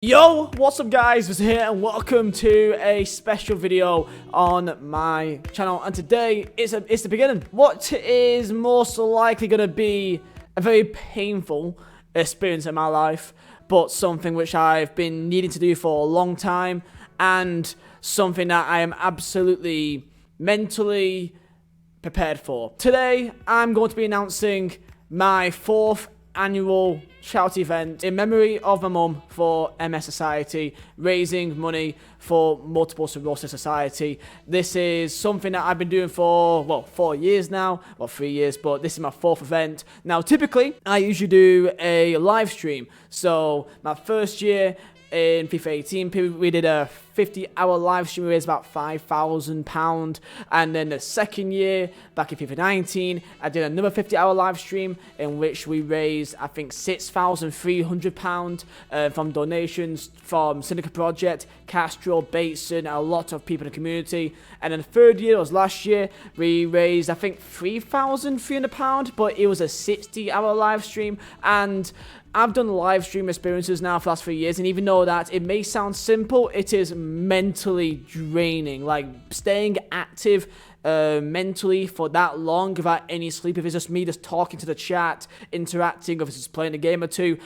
Yo, what's up guys, Vizeh here and welcome to a special video on my channel, and today it's the beginning. What is most likely going to be a very painful experience in my life, but something which I've been needing to do for a long time, and something that I am absolutely mentally prepared for. Today, I'm going to be announcing my 4th annual charity event in memory of my mum for MS Society, raising money for Multiple Sclerosis Society. This is something that I've been doing for, well, 4 years now, well, 3 years, but this is my 4th event. Now, typically, I usually do a live stream. So, my first year in FIFA 18 period, we did a 50-hour live stream. We raised about £5,000, and then the second year, back in FIFA 19, I did another 50-hour live stream in which we raised, I think, £6,300 from donations from Syndicate Project, Castro, Bateson, a lot of people in the community. And then the third year was last year. We raised, I think, £3,300, but it was a 60-hour live stream. And I've done live stream experiences now for the last 3 years, and even though that it may sound simple, it is mentally draining. Like, staying active mentally for that long without any sleep, if it's just me just talking to the chat, interacting, or if it's just playing a game or two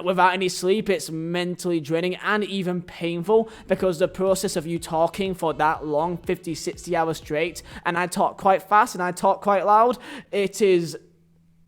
without any sleep, it's mentally draining and even painful, because the process of you talking for that long, 50, 60 hours straight, and I talk quite fast and I talk quite loud, it is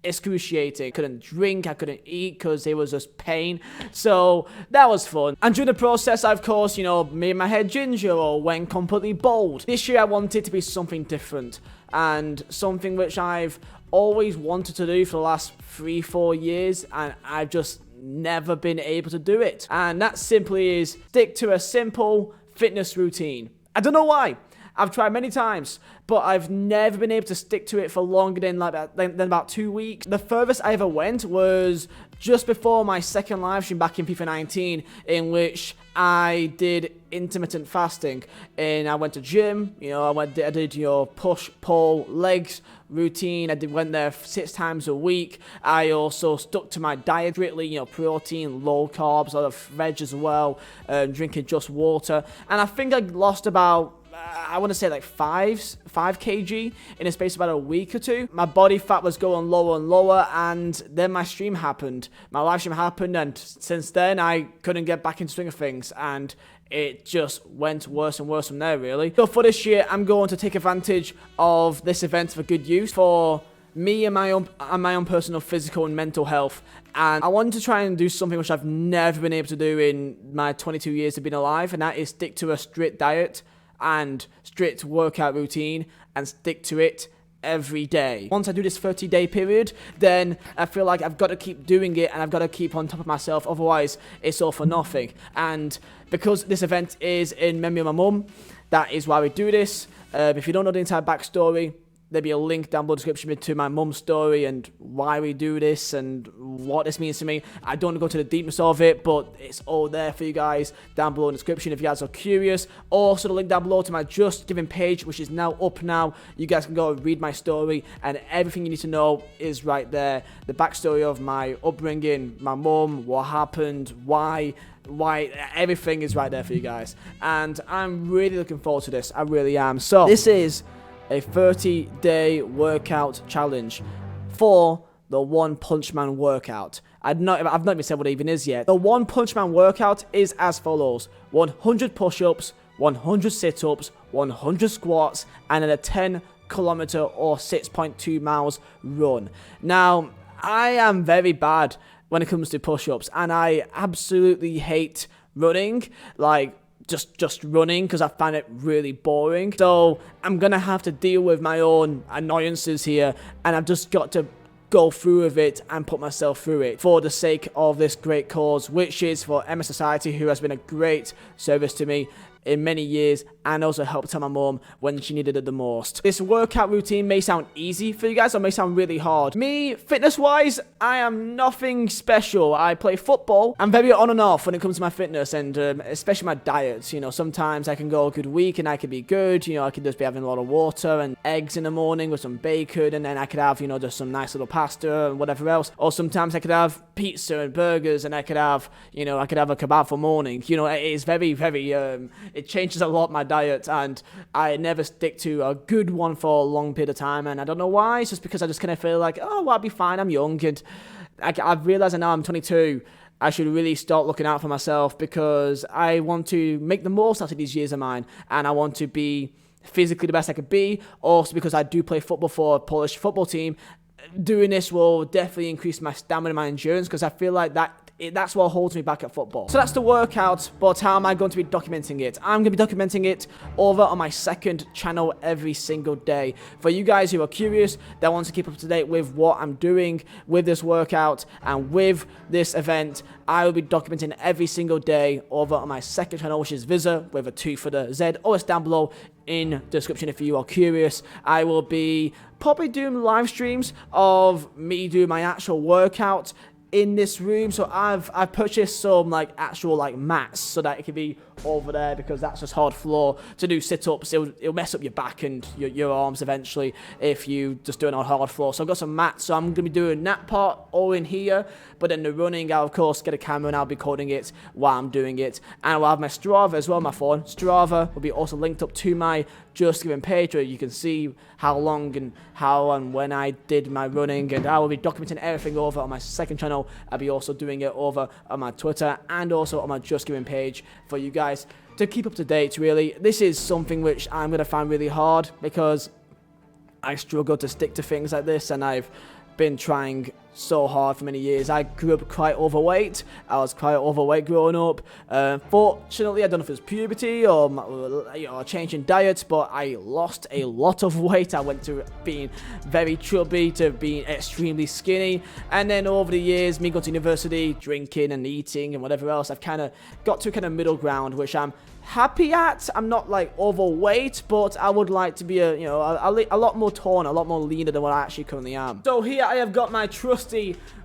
excruciating. Couldn't drink, I couldn't eat because it was just pain. So that was fun. And during the process, I, of course, made my hair ginger or went completely bald. This year I wanted to be something different, and something which I've always wanted to do for the last 3-4 years, and I've just never been able to do it. And that simply is stick to a simple fitness routine. I don't know why. I've tried many times, but I've never been able to stick to it for longer than about 2 weeks. The furthest I ever went was just before my second live stream back in FIFA 19, in which I did intermittent fasting, and I went to gym. I did push, pull, legs routine. Went there 6 times a week. I also stuck to my diet strictly, protein, low carbs, a lot of veg as well, drinking just water, and I think I lost about, I want to say like 5 kg in a space of about a week or two. My body fat was going lower and lower, and then my stream happened. My live stream happened, and since then I couldn't get back into swing of things, and it just went worse and worse from there, really. So for this year, I'm going to take advantage of this event for good use for me and my own personal physical and mental health. And I want to try and do something which I've never been able to do in my 22 years of being alive, and that is stick to a strict diet and strict workout routine, and stick to it every day. Once I do this 30-day period, then I feel like I've got to keep doing it, and I've got to keep on top of myself, otherwise it's all for nothing. And because this event is in memory of my mum, that is why we do this. If you don't know the entire backstory, there'll be a link down below the description to my mum's story and why we do this and what this means to me. I don't want to go to the deepness of it, but it's all there for you guys down below in the description if you guys are curious. Also, the link down below to my Just Giving page, which is now up now. You guys can go and read my story, and everything you need to know is right there. The backstory of my upbringing, my mum, what happened, why, everything is right there for you guys. And I'm really looking forward to this. I really am. So this is a 30-day workout challenge for the One Punch Man workout. I've not even said what it even is yet. The One Punch Man workout is as follows: 100 push-ups, 100 sit-ups, 100 squats, and then a 10-kilometer or 6.2 miles run. Now, I am very bad when it comes to push-ups, and I absolutely hate running, like just running, because I find it really boring. So I'm gonna have to deal with my own annoyances here, and I've just got to go through with it and put myself through it for the sake of this great cause, which is for MS Society, who has been a great service to me in many years, and also helped out my mom when she needed it the most. This workout routine may sound easy for you guys, or may sound really hard. Me, fitness-wise, I am nothing special. I play football. I'm very on and off when it comes to my fitness, and especially my diet. You know, sometimes I can go a good week and I can be good. You know, I could just be having a lot of water and eggs in the morning with some bacon, and then I could have, you know, just some nice little pasta and whatever else. Or sometimes I could have pizza and burgers, and I could have, you know, I could have a kebab for morning. You know, it is very, very, it changes a lot my diet, and I never stick to a good one for a long period of time, and I don't know why. It's just because I just kind of feel like, oh, well, I'll be fine, I'm young, and I've realized now I'm 22, I should really start looking out for myself, because I want to make the most out of these years of mine, and I want to be physically the best I could be. Also because I do play football for a Polish football team, doing this will definitely increase my stamina and my endurance, because I feel like that's what holds me back at football. So that's the workout, but how am I going to be documenting it? I'm going to be documenting it over on my second channel every single day. For you guys who are curious, that want to keep up to date with what I'm doing with this workout and with this event, I will be documenting every single day over on my second channel, which is Vizeh, with a 2 for the Z, or it's down below in the description if you are curious. I will be probably doing live streams of me doing my actual workout in this room. So I've purchased some like actual like mats so that it can be over there, because that's just hard floor to do sit-ups. It'll mess up your back and your arms eventually if you just do it on hard floor. So I've got some mats, so I'm gonna be doing that part all in here, but then the running, I'll of course get a camera and I'll be recording it while I'm doing it. And I'll have my Strava as well, my phone. Strava will be also linked up to my Just Giving page, where you can see how long and how and when I did my running, and I will be documenting everything over on my second channel. I'll be also doing it over on my Twitter and also on my Just Giving page for you guys to keep up to date. Really, this is something which I'm going to find really hard, because I struggle to stick to things like this, and I've been trying so hard for many years. I grew up quite overweight. I was quite overweight growing up. Fortunately, I don't know if it was puberty or changing diets, but I lost a lot of weight. I went to being very chubby to being extremely skinny, and then over the years, me going to university, drinking and eating and whatever else, I've kind of got to a kind of middle ground, which I'm happy at. I'm not like overweight, but I would like to be a lot more torn, a lot more leaner than what I actually currently am. So here I have got my trusty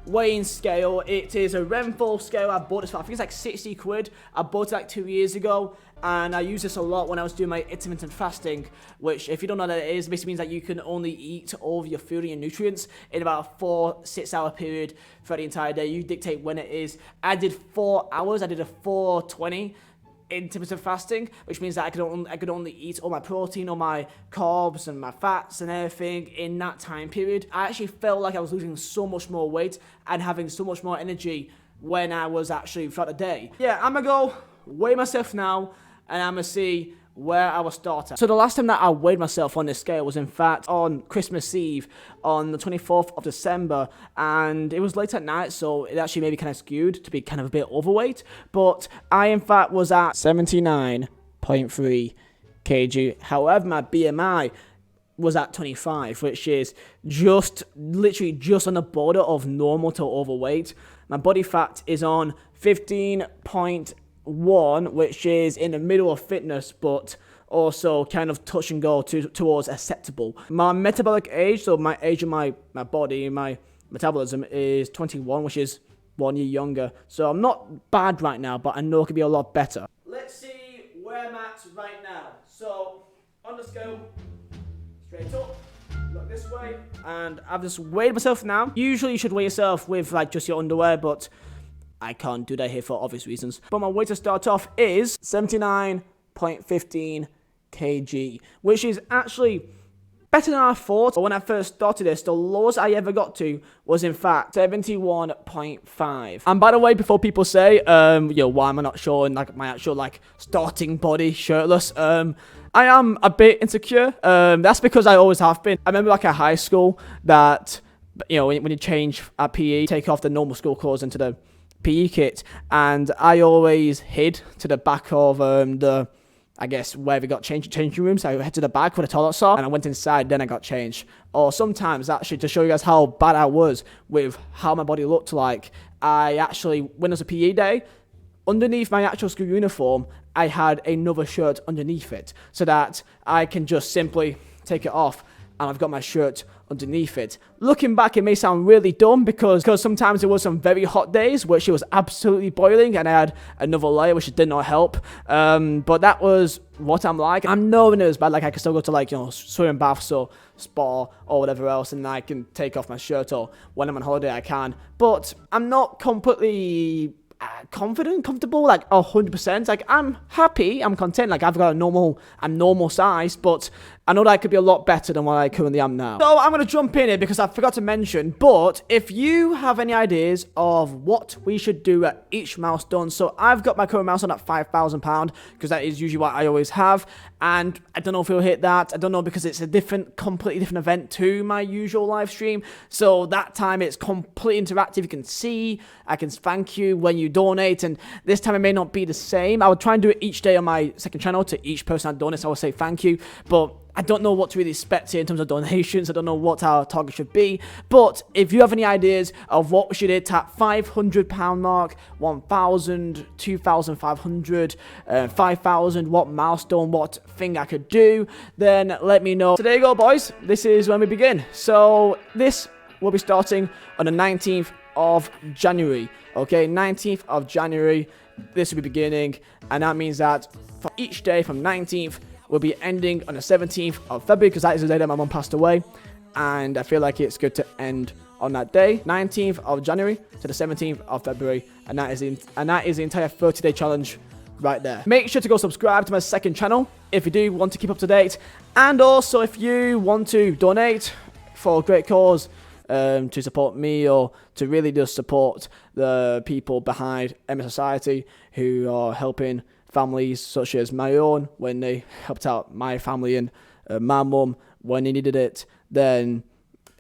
weighing scale. It is a Renfrew scale. I bought this for, I think it's like 60 quid. I bought it like 2 years ago, and I use this a lot when I was doing my intermittent fasting, which, if you don't know what that is, basically means that you can only eat all of your food and your nutrients in about a 4-6 hour period for the entire day. You dictate when it is. I did 4 hours. I did a 4:20 intermittent fasting, which means that I could only eat all my protein, all my carbs and my fats and everything in that time period. I actually felt like I was losing so much more weight and having so much more energy when I was actually throughout the day. Yeah, I'm gonna go weigh myself now, and I'm gonna see where I will start at. So the last time that I weighed myself on this scale was in fact on Christmas Eve, on the 24th of December, and it was late at night, so it actually made me kind of skewed to be kind of a bit overweight, but I in fact was at 79.3 kg. However, my BMI was at 25, which is literally just on the border of normal to overweight. My body fat is on 15.1, which is in the middle of fitness, but also kind of touch and go towards acceptable. My metabolic age, so my age of my body, my metabolism, is 21, which is 1 year younger. So I'm not bad right now, but I know it could be a lot better. Let's see where I'm at right now. So on the scale, straight up, look this way, and I've just weighed myself now. Usually you should weigh yourself with like just your underwear, but I can't do that here for obvious reasons. But my weight to start off is 79.15 kg, which is actually better than I thought. But when I first started this, the lowest I ever got to was in fact 71.5. And by the way, before people say, why am I not showing like my actual like starting body shirtless? I am a bit insecure. That's because I always have been. I remember like at high school that, when you change at PE, take off the normal school clothes into the PE kit, and I always hid to the back of I guess where we got changing rooms. I head to the back where the toilets are, and I went inside, then I got changed. Or sometimes, actually, to show you guys how bad I was with how my body looked like, I actually, when it was a PE day, underneath my actual school uniform, I had another shirt underneath it, so that I can just simply take it off, and I've got my shirt underneath it. Looking back, it may sound really dumb because sometimes there was some very hot days which it was absolutely boiling, and I had another layer which did not help. But that was what I'm like. I'm nowhere near as bad. Like, I can still go to, like, you know, swimming baths or spa or whatever else, and I can take off my shirt, or when I'm on holiday I can. But I'm not completely comfortable, like 100%. Like, I'm happy, I'm content. Like, I'm normal size, but I know that I could be a lot better than what I currently am now. So I'm going to jump in here because I forgot to mention, but if you have any ideas of what we should do at each milestone, so I've got my current milestone at £5,000 because that is usually what I always have, and I don't know if we'll hit that. I don't know, because it's a completely different event to my usual live stream, so that time it's completely interactive. You can see, I can thank you when you donate, and this time it may not be the same. I would try and do it each day on my second channel to each person I donate, so I will say thank you, but I don't know what to really expect here in terms of donations. I don't know what our target should be. But if you have any ideas of what we should hit at £500 mark, 1,000, 2,500, 5,000, what milestone, what thing I could do, then let me know. So there you go, boys. This is when we begin. So this will be starting on the 19th of January. Okay, 19th of January, this will be beginning. And that means that for each day from 19th, will be ending on the 17th of February, because that is the day that my mum passed away, and I feel like it's good to end on that day, 19th of January to the 17th of February, and that is the entire 30-day challenge right there. Make sure to go subscribe to my second channel if you do want to keep up to date, and also if you want to donate for a great cause, to support me, or to really just support the people behind MS Society who are helping families such as my own when they helped out my family and my mum when they needed it, then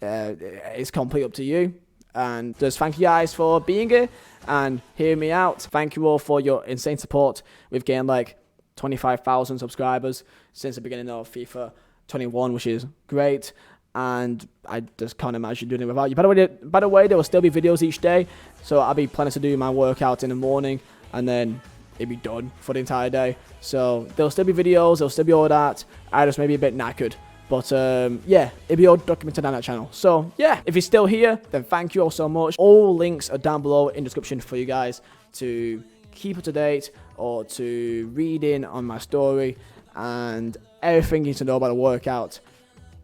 it's completely up to you. And just thank you guys for being here and hearing me out. Thank you all for your insane support. We've gained like 25,000 subscribers since the beginning of FIFA 21, which is great. And I just can't imagine doing it without you. By the way, there will still be videos each day, so I'll be planning to do my workout in the morning, and then it'd be done for the entire day. So there'll still be videos, there'll still be all that. I just may be a bit knackered, but yeah, it'll be all documented on that channel. So yeah, if you're still here, then thank you all so much. All links are down below in the description for you guys to keep up to date, or to read in on my story and everything you need to know about the workout.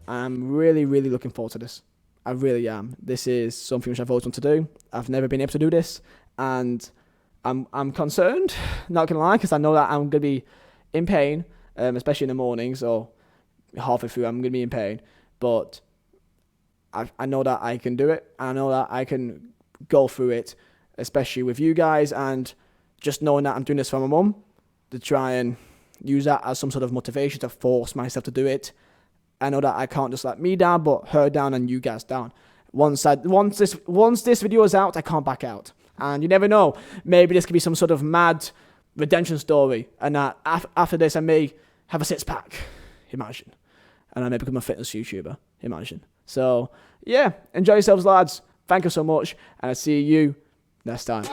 I'm really looking forward to this. I really am. This is something which I've always wanted to do. I've never been able to do this, and I'm concerned, not gonna lie, because I know that I'm gonna be in pain, especially in the mornings, or halfway through I'm gonna be in pain. But I know that I can do it. I know that I can go through it, especially with you guys, and just knowing that I'm doing this for my mum, to try and use that as some sort of motivation to force myself to do it. I know that I can't just let me down, but her down and you guys down. Once this video is out, I can't back out. And you never know, maybe this could be some sort of mad redemption story, and that after this I may have a six-pack, imagine. And I may become a fitness YouTuber, imagine. So, yeah, enjoy yourselves, lads. Thank you so much, and I'll see you next time.